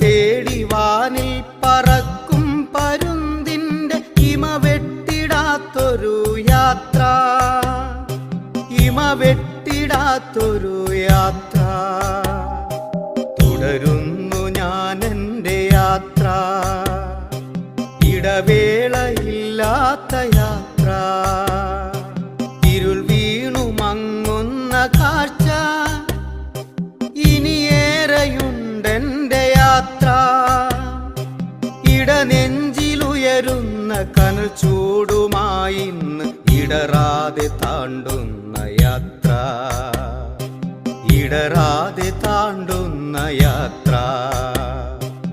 തേടി വാനിൽ പറക്കും പരുന്തിൻ്റെ ഇമ വെട്ടിടാത്തൊരു യാത്ര, ഇമ വെട്ടിടാത്തൊരു യാത്ര. തുടരുന്നു ഞാൻ എൻ്റെ യാത്ര, ഇടവേളയില്ലാത്ത യാത്ര. ഇരുൾ വീണു മങ്ങുന്ന കാഴ്ച, ഇനിയേറെയുണ്ടെൻ്റെ യാത്ര. ഇടനെഞ്ചിലുയരുന്ന കനൽ ചൂടുമായി ഇന്ന് ഇടറാതെ താണ്ടുന്ന യാത്ര, ഇടറാതെ താണ്ടുന്ന യാത്ര.